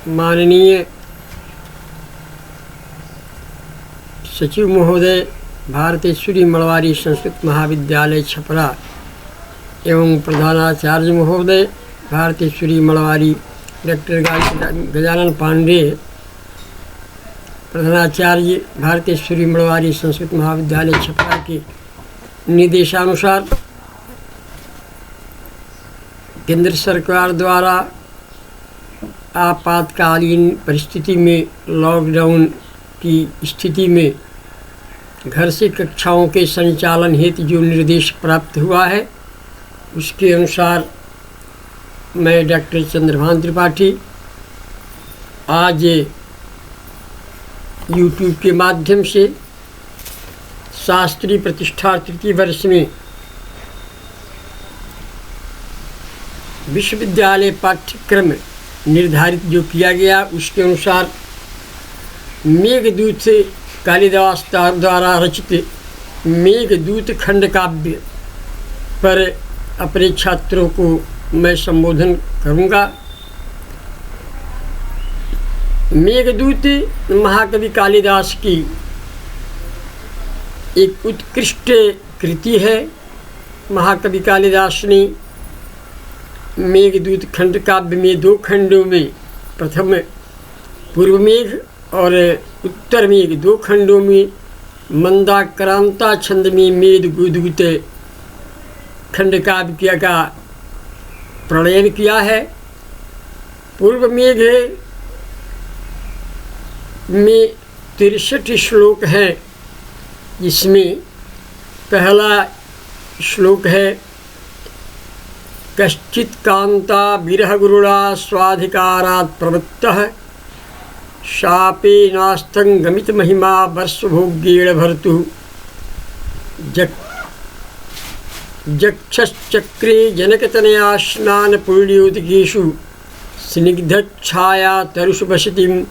माननीय सचिव महोदय, भारतेश्वरी मड़वारी संस्कृत महाविद्यालय छपरा एवं प्रधानाचार्य महोदय, भारतेश्वरी मड़वारी डॉक्टर गजानन पांडे, प्रधानाचार्य, भारतेश्वरी मड़वारी संस्कृत महाविद्यालय छपरा के निर्देशानुसार केंद्र सरकार द्वारा आपातकालीन परिस्थिति में, लॉकडाउन की स्थिति में घर से कक्षाओं के संचालन हेतु जो निर्देश प्राप्त हुआ है, उसके अनुसार मैं डॉक्टर चंद्रभान त्रिपाठी आज यूट्यूब के माध्यम से शास्त्री प्रतिष्ठा तृतीय वर्ष में विश्वविद्यालय पाठ्यक्रम निर्धारित जो किया गया, उसके अनुसार मेघदूत से कालिदास द्वारा रचित मेघदूत खंड काव्य पर अपने छात्रों को मैं संबोधन करूंगा। मेघदूत महाकवि कालिदास की एक उत्कृष्ट कृति है। महाकवि कालिदास ने मेघदूत खंड काव्य में 2 खंडों में, प्रथम पूर्व मेघ और उत्तर मेघ 2 खंडों में मंदाक्रांता छंद में मेघदूत खंड काव्य का प्रणयन किया है। पूर्व मेघ में 63 श्लोक हैं, जिसमें पहला श्लोक है कश्चित् कांता विरह गुरुणा स्वाधिकारात् प्रवृत्तः शापे नास्तं गमित महिमा वर्षभोग्येण भर्तुः जक्षश्चक्रे जनकतनया स्नान पुण्योदकेषु स्निग्धच्छाया तरुषु वसतिम्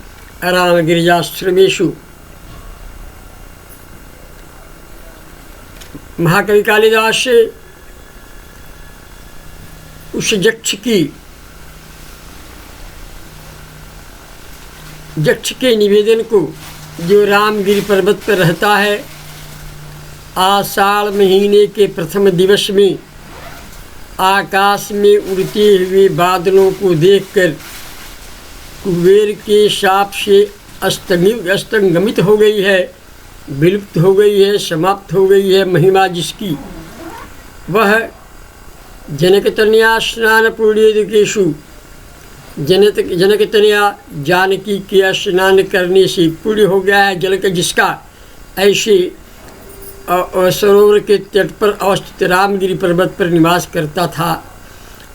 अरामगिरिजाश्रमेषु। महाकवि कालिदास उस जक्ष के निवेदन को, जो रामगिरी पर्वत पर रहता है, आषाढ़ महीने के प्रथम दिवस में आकाश में उड़ते हुए बादलों को देखकर कुबेर के शाप से अस्तंगमित हो गई है, विलुप्त हो गई है, समाप्त हो गई है महिमा जिसकी, वह जनकतनया स्नान पुण्योदकेषु, जनकतनया जानकी के स्नान करने से पुण्य हो गया है जल का जिसका, ऐसे सरोवर के तट पर अवस्थित रामगिरी पर्वत पर निवास करता था।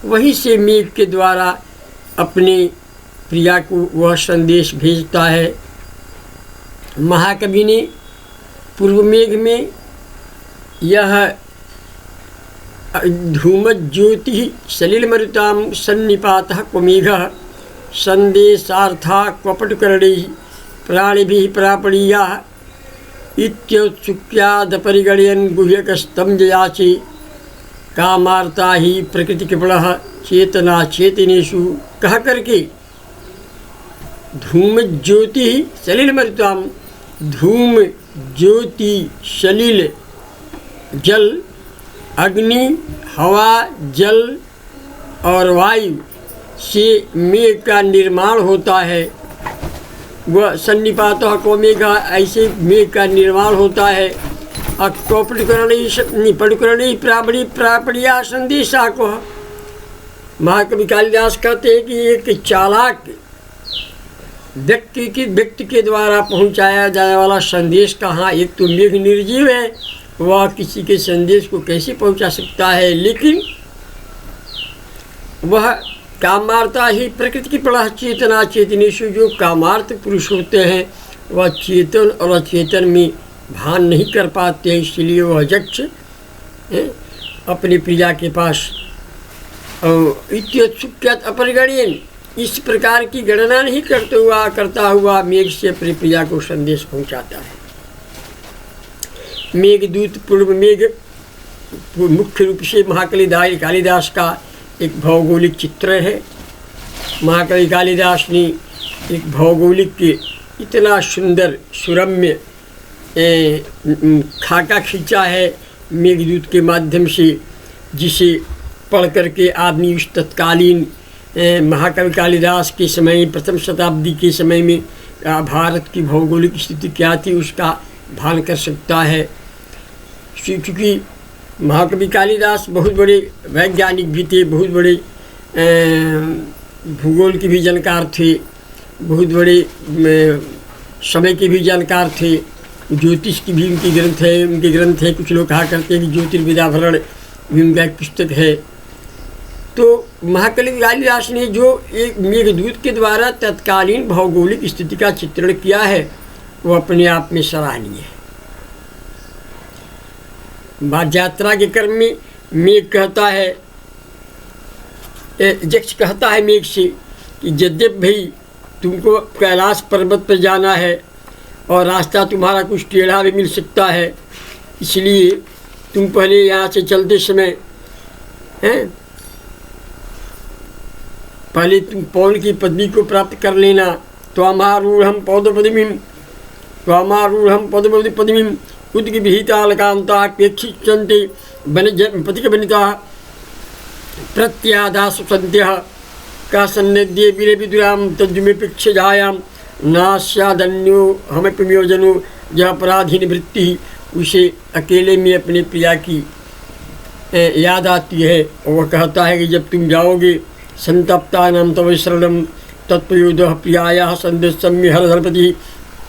वहीं से मेघ के द्वारा अपने प्रिया को वह संदेश भेजता है। महाकवि ने पूर्व मेघ में यह धूमज्योति सलिलमरुतां सन्निपातः क्व मेघः संदेशार्था क्वपटुकरणैः प्राणिभिः प्रापणीयाः इत्युत्सुक्यादपरिगणयन् गुह्यकस्तं जयाचे कामार्ता ही प्रकृति कृपणः चेतना चेतनेषु कह करके धूम ज्योति सलिल मरुताम, धूम ज्योति सलिल जल, अग्नि, हवा, जल और वायु से मेघ का निर्माण होता है। वह सन्निपातः को मेघा, ऐसे मेघ का निर्माण होता है। पटुकरणी प्रापणिया संदेशा को महाकवि कालिदास कहते हैं कि एक चालाक व्यक्ति के द्वारा पहुंचाया जाने वाला संदेश कहाँ, एक तो मेघ निर्जीव है, वह किसी के संदेश को कैसे पहुंचा सकता है, लेकिन वह कामार्ता ही प्रकृति की प्रलय चेतना चेतनेशु, जो कामार्थ पुरुष होते हैं वह चेतन और अचेतन में भान नहीं कर पाते हैं, इसलिए वह यक्ष अपनी प्रिया के पास इत्युत्सुक्यात् अपरिगणयन्, इस प्रकार की गणना नहीं करता हुआ मेघ से अपनी प्रिया को संदेश पहुंचाता है। मेघदूत पूर्व मेघ मुख्य रूप से महाकवि कालिदास का एक भौगोलिक चित्र है। महाकवि कालिदास ने एक भौगोलिक के इतना सुंदर सुरम्य खाका खींचा है मेघदूत के माध्यम से, जिसे पढ़ करके आदमी उस तत्कालीन महाकवि कालिदास के समय, प्रथम शताब्दी के समय में भारत की भौगोलिक स्थिति क्या थी उसका भान कर सकता है। क्योंकि महाकवि कालिदास बहुत बड़े वैज्ञानिक भी थे, बहुत बड़े भूगोल के भी जानकार थे, बहुत बड़े समय के भी जानकार थे, ज्योतिष की भी उनके ग्रंथ है। कुछ लोग कहा करते हैं कि ज्योतिर्विदाभरण भी उनका एक पुस्तक है। तो महाकवि कालिदास ने जो एक मेघदूत के द्वारा तत्कालीन भौगोलिक स्थिति का चित्रण किया है वो अपने आप में सराहनीय है। यात्रा के क्रम में मेघ कहता है, यक्ष कहता है मेघ से कि यद्यप भाई तुमको कैलाश पर्वत पर जाना है और रास्ता तुम्हारा कुछ टेढ़ा भी मिल सकता है, इसलिए तुम पहले यहाँ से चलते समय पहले तुम पौन की पदवी को प्राप्त कर लेना। त्वामारूढ़ं पदवीं उद्गिभिहितालकान्ताः पेक्षिष्यन्ते पथिकवनिताः प्रत्यादासु सन्त्यः का सन्निध्ये विरविदुरां तज्जुमेपेक्षजायां नास्यादन्यो हमपि म्योजनो यह अपराधीन वृत्ति। उसे अकेले में अपने प्रिया की याद आती है और वह कहता है कि जब तुम जाओगे संतप्तानां तव शरणं तत्प्रयोदः प्रियायाः संदेशम्य हरधरपति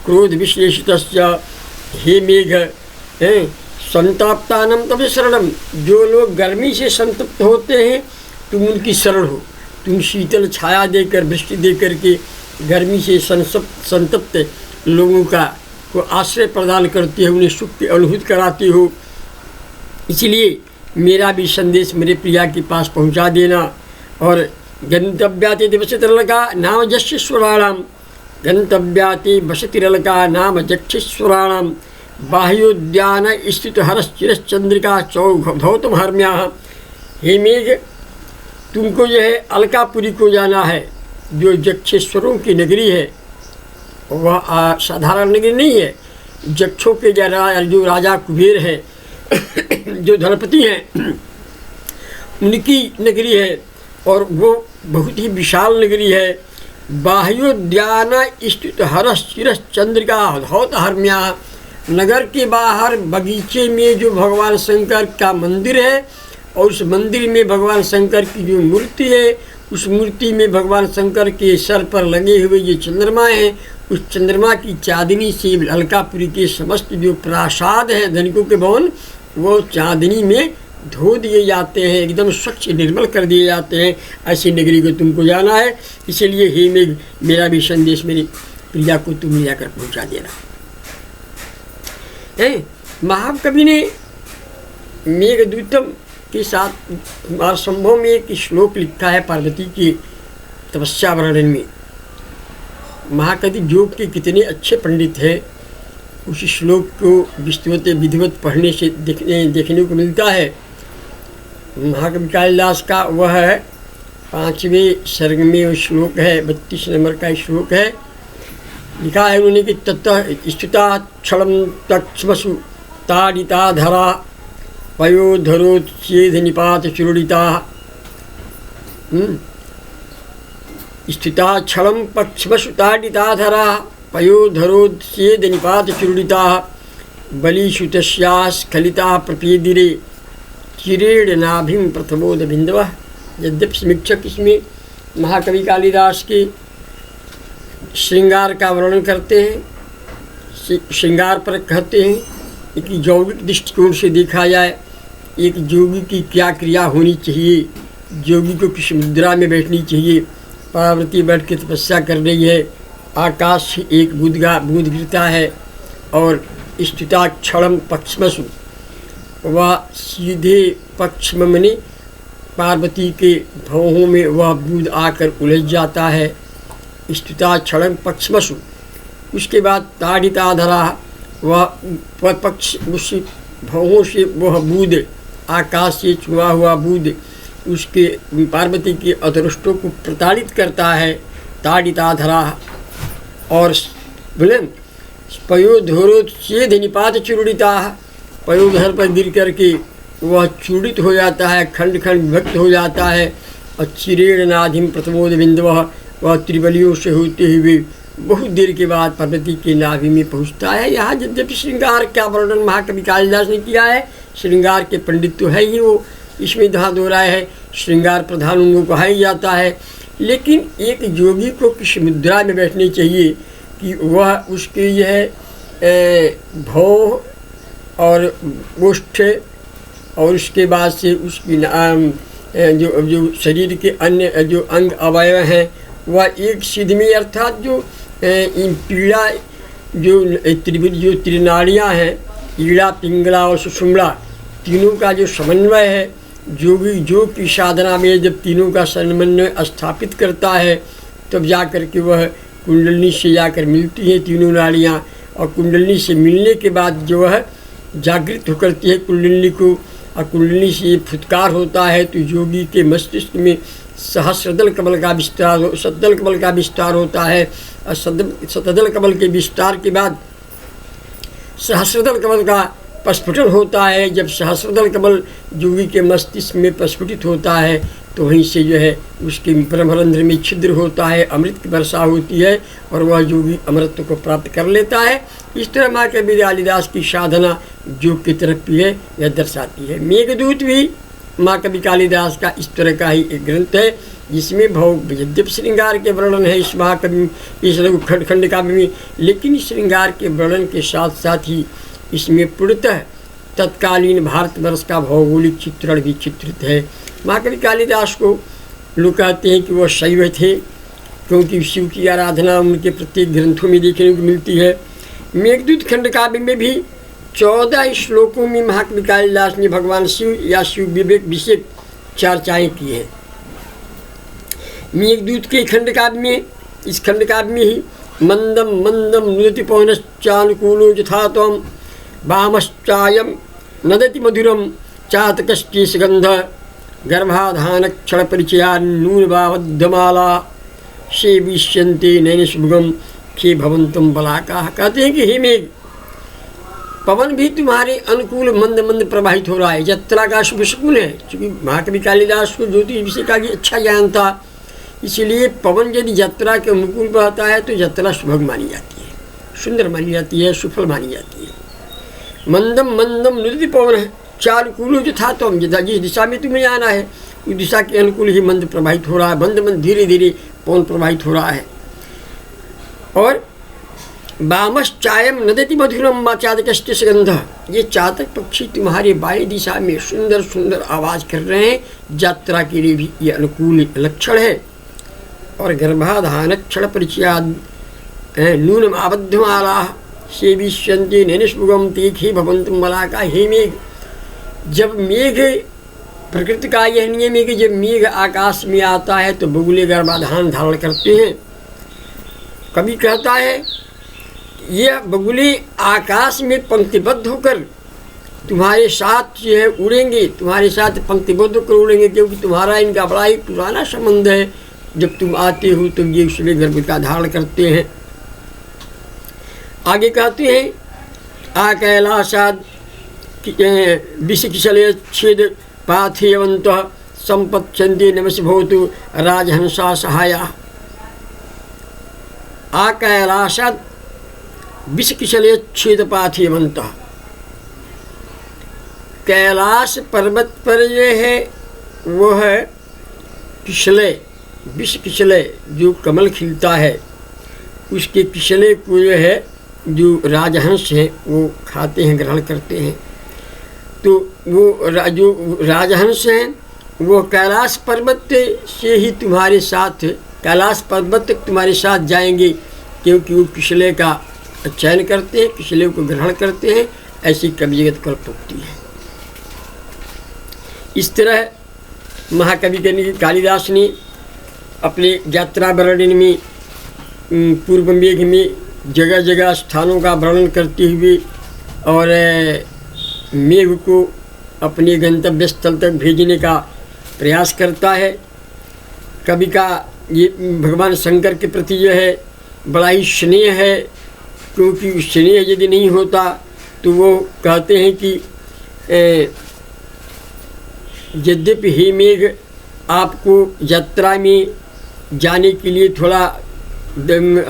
क्रोध विश्लेषितस्य। हे मेघ संताप्तानां तव शरणं, जो लोग गर्मी से संतप्त होते हैं तुम उनकी शरण हो। तुम शीतल छाया देकर, वृष्टि देकर के गर्मी से संतप्त लोगों को आश्रय प्रदान करते हो, उन्हें सुख की अनुभूति कराते हो। इसलिए मेरा भी संदेश मेरे प्रिया के पास पहुंचा देना। और गंतव्याति दिवसतिरलका नाम जक्षेश्वराणाम, गंतव्याति वसतिरलका नाम जक्षेश्वराणाम, बाह्योद्यान स्थित हरश्चिरश्चंद्रिका चौधौतम हर्म्याः। हे मेघ, तुमको जो है अलकापुरी को जाना है, जो जक्षेश्वरों की नगरी है। वह साधारण नगरी नहीं है, जक्षों के जो राजा कुबेर है जो धनपति हैं उनकी नगरी है और वो बहुत ही विशाल नगरी है। बाह्योद्यान स्थित हरश्चिरश्चंद्रिका धौत हर्म्या, नगर के बाहर बगीचे में जो भगवान शंकर का मंदिर है और उस मंदिर में भगवान शंकर की जो मूर्ति है, उस मूर्ति में भगवान शंकर के सर पर लगे हुए जो चंद्रमा हैं, उस चंद्रमा की चांदनी से अलकापुरी के समस्त जो प्रासाद हैं धनिकों के भवन, वो चांदनी में धो दिए जाते हैं, एकदम स्वच्छ निर्मल कर दिए जाते हैं। ऐसी नगरी को तुमको जाना है। इसलिए हे मेघ, मेरा भी संदेश मेरी प्रिया को तुम ले जाकर पहुँचा देना। महाकवि ने मेघदूतम के साथ संभव में एक श्लोक लिखा है पार्वती की तपस्या वर्णन में। महाकवि योग के कितने अच्छे पंडित हैं, उस श्लोक को विधिवत पढ़ने से देखने को मिलता है। महाकवि कालिदास का वह है 5वें सर्ग में श्लोक है, 32 नंबर का श्लोक है। लिखा है उन्होंने कि ततः स्थिता क्षणं तक्ष्मसु ताडिता धरा पयोधरोच्छेद निपात चूर्णिता। स्थिता क्षणं पक्ष्मसु ताडिता धरा पयोधरोच्छेद निपात चूर्णिता। बलिषु तस्याः स्खलिता प्रपेदिरे चिरेण नाभिं प्रथमोद बिंदवः। यद्यपि समीक्षक इसमें महाकवि कालिदास के श्रृंगार का वर्णन करते हैं, श्रृंगार पर कहते हैं कि यौगिक दृष्टिकोण से देखा जाए एक योगी की क्या क्रिया होनी चाहिए, योगी को किस मुद्रा में बैठनी चाहिए। पार्वती बैठ के तपस्या कर रही है, आकाश से एक बूंद गिरता है और स्थिता क्षणम पक्ष्मसु, वह सीधे पक्ष्म मने पार्वती के भौहों में वह बूंद आकर उलझ जाता है। स्थिता क्षणम पक्ष्मसु, उसके बाद ताड़िता धरा, वह पक्ष उस भौहों से वह बूंद आकाश से छुआ हुआ बूंद उसके पार्वती के अधरोष्टों को प्रताड़ित करता है। ताड़िता धरा और बोले पयोधरोच्छेद निपात चूर्णिता, पयोधर पर गिर करके वह चूर्णित हो जाता है, खंड खंड विभक्त हो जाता है। और चिरेण नाधिम प्रथमोद बिंदु, वह त्रिबलियों से होते हुए बहुत देर के बाद पार्वती के नाभि में पहुँचता है। यहाँ यद्यपि श्रृंगार का वर्णन महाकवि कालिदास ने किया है, श्रृंगार के पंडित तो है ही वो, इसमें जहाँ दोहराया है श्रृंगार प्रधान उनको कहा ही जाता है। लेकिन एक योगी को किस मुद्रा में बैठनी चाहिए कि वह उसके यह भौह और ओष्ठ और उसके बाद से उसकी जो शरीर के अन्य जो अंग अवयव हैं वह एक सिद्ध में, अर्थात जो पीड़ा जो त्रिनाड़ियाँ हैं, ईड़ा पिंगला और सुषुम्ना, तीनों का जो समन्वय है, योगी योग की साधना में जब तीनों का समन्वय स्थापित करता है तब जा कर के वह कुंडलिनी से जाकर मिलती हैं तीनों नाड़ियाँ। और कुंडलिनी से मिलने के बाद जो वह जागृत होकरती है कुंडलिनी को, और कुंडलिनी से ये फुटकार होता है तो योगी के मस्तिष्क में सहस्रदल कमल का विस्तार, सतदल कमल का विस्तार होता है। और सतदल कमल के विस्तार के बाद सहस्रदल कमल का प्रस्फुटन होता है। जब सहस्रदल कमल योगी के मस्तिष्क में प्रस्फुटित होता है तो वहीं से जो है उसके ब्रह्मरंध्र में छिद्र होता है, अमृत की वर्षा होती है और वह योगी अमृत को प्राप्त कर लेता है। इस तरह महाकवि कालिदास की साधना योग की तरफ भी है, यह दर्शाती है। मेघदूत भी महाकवि कालिदास का इस तरह का ही एक ग्रंथ है जिसमें भौग यद्यप श्रृंगार के वर्णन है इस महाकवि इस खंड खंड काव्य में, लेकिन श्रृंगार के वर्णन के साथ साथ ही इसमें पूर्णतः तत्कालीन भारतवर्ष का भौगोलिक चित्रण भी चित्रित है। महाकवि कालिदास को लोग कहते हैं कि वह शैव थे, क्योंकि शिव की आराधना उनके प्रत्येक ग्रंथों में देखने को मिलती है। मेघदूत खंड काव्य में भी 14 श्लोकों में महाकवि कालिदास ने भगवान शिव या शिव विवेक विषय चर्चाएँ की हैं। मेघदूत के खंड काव्य में, इस खंड काव्य में ही मंदम मंदम नुदति पवनश्चानुकूलो यथा त्वं वामश्चायं नदति मधुरम चातकश्ची सुगंध गर्भाधान क्षण परिचया नूनवावद्धमाला सेविष्यन्ते नैनसुभगम खे भवंतम बलाका। कहते हैं कि हे मेघ, पवन भी तुम्हारे अनुकूल मंद मंद प्रवाहित हो रहा है, यात्रा का शुभ शकुन है। क्योंकि महाकवि कालिदास को ज्योतिष विषय का भी अच्छा ज्ञान था, इसलिए पवन यदि यात्रा के अनुकूल बहता है तो यात्रा शुभ मानी जाती है, सुंदर मानी जाती है, सुफल मानी जाती है। मंदम मंदम नुदति पवन चानुकूलो यथा त्वं, जिस दिशा में तुम्हें जाना है उस दिशा के अनुकूल ही मंद प्रवाहित हो रहा है, मंद मंद धीरे धीरे पवन प्रवाहित हो रहा है। और वामश्चायम नदति मधुरम चातकश्च सुगंध, ये चातक पक्षी तुम्हारे बाएं दिशा में सुंदर सुंदर आवाज़ कर रहे हैं, यात्रा के लिए भी ये अनुकूल लक्षण है। और गर्भाधान क्षण परिचयाद नूनम आबद्धमाला सेविष्यन्ते नैनसुभगम तीखे भवंतम बलाका। हे मेघ, जब मेघ प्रकृति का यह नियम है कि जब मेघ आकाश में आता है तो बगुले गर्भाधान धारण करते हैं। कवि कहता है यह बगुले आकाश में पंक्तिबद्ध होकर तुम्हारे साथ जो है उड़ेंगे, तुम्हारे साथ पंक्तिबद्ध होकर उड़ेंगे, क्योंकि तुम्हारा इनका बड़ा ही पुराना संबंध है। जब तुम आते हो तो ये उसमें गर्भ का धारण करते हैं। आगे कहते हैं आ कैलासाद विषकिशले छेद पाथेयवंत संपत्स्यन्ते नमस भवतु राजहंसा सहाया। आ कैलासाद विषकिशले छेद पाथेयवंत, कैलाश पर्वत पर ये है वो है किशले, विष किशले जो कमल खिलता है उसके किशले को जो है जो राजहंस हैं वो खाते हैं, ग्रहण करते हैं। तो वो जो राजहंस हैं वो कैलाश पर्वत से ही तुम्हारे साथ, कैलाश पर्वत तक तुम्हारे साथ जाएंगे, क्योंकि वो किशले का चयन करते हैं, किशले को ग्रहण करते हैं। ऐसी कवि जगत कल्पोक्ति है। इस तरह महाकवि कालिदास ने अपने यात्रा वर्णन में पूर्व मेघ में जगह जगह स्थानों का वर्णन करते हुए और मेघ को अपने गंतव्य स्थल तक भेजने का प्रयास करता है। कवि का ये भगवान शंकर के प्रति जो है बड़ा ही स्नेह है, क्योंकि स्नेह यदि नहीं होता तो वो कहते हैं कि यद्यपि हे मेघ आपको यात्रा में जाने के लिए थोड़ा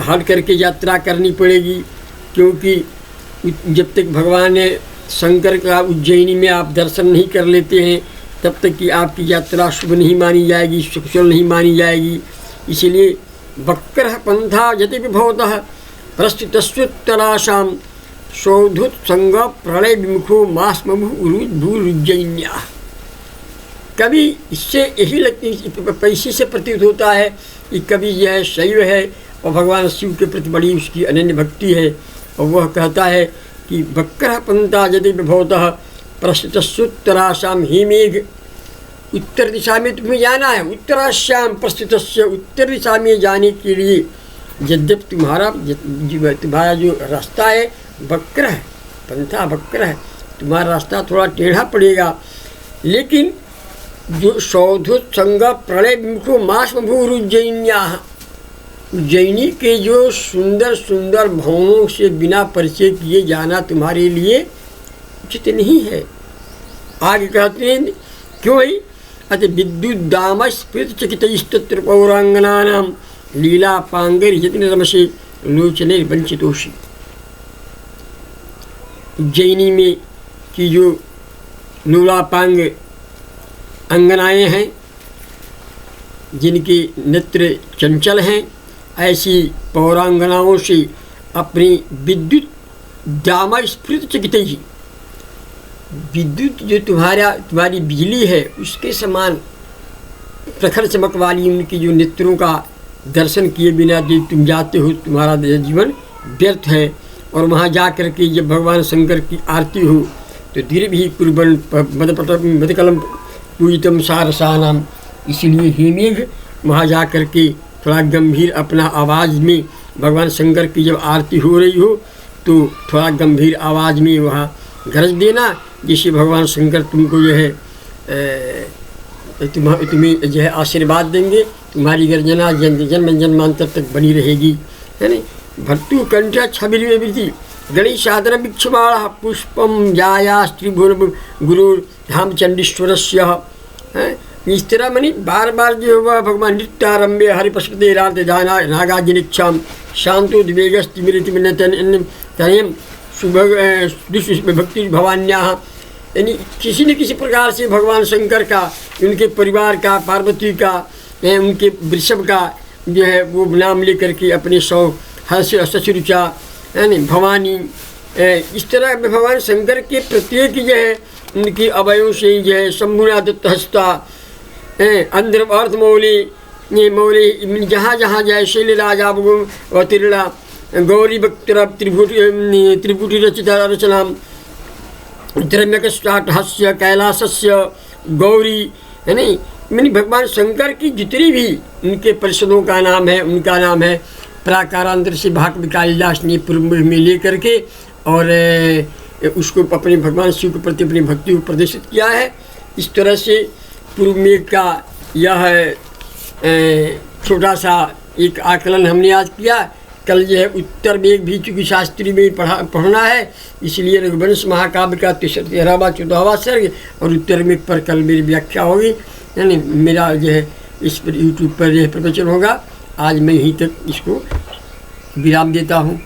हट करके यात्रा करनी पड़ेगी, क्योंकि जब तक भगवान शंकर का उज्जैनी में आप दर्शन नहीं कर लेते हैं तब तक कि आपकी यात्रा शुभ नहीं मानी जाएगी, सुकुशल नहीं मानी जाएगी। इसीलिए वक्रः पंथा यदि विभवतः प्रस्थितस्योत्तराशां शोधुत्संग प्रलय विमुखो मास्मभूरुज्जैन्या। कभी इससे यही लगती इसी से प्रतीत होता है कि कभी यह शैव है और भगवान शिव के प्रति बड़ी उसकी अनन्य भक्ति है, और वह कहता है कि वक्रः पंथा यदि विभवतः प्रस्थितस्योत्तराशां हे मेघ, उत्तर दिशा में तुम्हें जाना है। उत्तराश्याम प्रस्थितस्य, उत्तर दिशा में जाने के लिए यद्यपि तुम्हारा जो रास्ता है वक्र है, पंथा वक्र है, तुम्हारा रास्ता थोड़ा टेढ़ा पड़ेगा, लेकिन जो शोधोत्संग प्रलय विमुखो मास्मभूरुज्जैन्या, उज्जैनी के जो सुंदर सुंदर भवनों से बिना परिचय किए जाना तुम्हारे लिए उचित नहीं है। आगे कहते हैं क्यों ही अति विद्युद्दाम स्फृत चकितस्तत्र पौरांगनानां लीला पांगर यत्न रमसे लोचने वंचितोषी। उज्जैनी में की जो लोलापांग अंगनाएँ हैं जिनके नेत्र चंचल हैं, ऐसी पौरांगनाओं से अपनी विद्युत दाम स्फुरित चकित ही, विद्युत जो तुम्हारी बिजली है उसके समान प्रखर चमक वाली उनकी जो नेत्रों का दर्शन किए बिना जो तुम जाते हो तुम्हारा जीवन व्यर्थ है। और वहाँ जा कर के जब भगवान शंकर की आरती हो तो धीरे भी कुर्बन मदकलम पूजितम सारसानाम। इसीलिए हे मेघ वहाँ जा कर के थोड़ा गंभीर अपना आवाज़ में भगवान शंकर की जब आरती हो रही हो तो थोड़ा गंभीर आवाज़ में वहाँ गरज देना, जिससे भगवान शंकर तुमको जो है तुम्हें जो है आशीर्वाद देंगे। तुम्हारी गर्जना जन्म जन्मांतर तक बनी रहेगी, है ना। भर्तु कंठ छबिर्विधि गणेशादर भिक्षमाण पुष्पम जाया त्रिभुवन गुरु धाम चंडीश्वरस्य। इस तरह मनी बार बार जो हुआ भगवान नृत्यारंभे हरिपशुते रात दाना नागाजिनिक्षाम शांतो द्वेगस्तिमिरतिमिनतनयम भक्ति भवान्या। यानी किसी न किसी प्रकार से भगवान शंकर का, उनके परिवार का, पार्वती का, उनके वृषभ का जो है वो नाम लेकर के अपने हर्ष ससुरुचा यानी भवानी, इस तरह भगवान शंकर के प्रत्येक जो है उनके अवयों से जो है शंभुना दत्त हस्ता अंध्र अर्थ मौली जहाँ जहाँ जाए शैलराजा अवतीर्णा गौरी भक्तर त्रिपुटी रचिता रचना द्रम्यकष्टाटहस्य कैलासस्य गौरी, है नहीं। मैंने भगवान शंकर की जितनी भी उनके परिषदों का नाम है, उनका नाम है प्राकारांतर से भाग कालिदास ने पूर्व में ले करके और उसको अपने भगवान शिव के प्रति अपनी भक्ति को प्रदर्शित किया है। इस तरह से पूर्व मेघ का यह छोटा सा एक आकलन हमने आज किया। कल जो है उत्तर मेघ भी चूँकि शास्त्री में पढ़ना है, इसलिए रघुवंश महाकाव्य का 13वां 14वां सर्ग और उत्तर मेघ पर कल मेरी व्याख्या होगी, यानी मेरा जो है इस पर यूट्यूब पर यह प्रवचन होगा। आज मैं यहीं तक इसको विराम देता हूँ।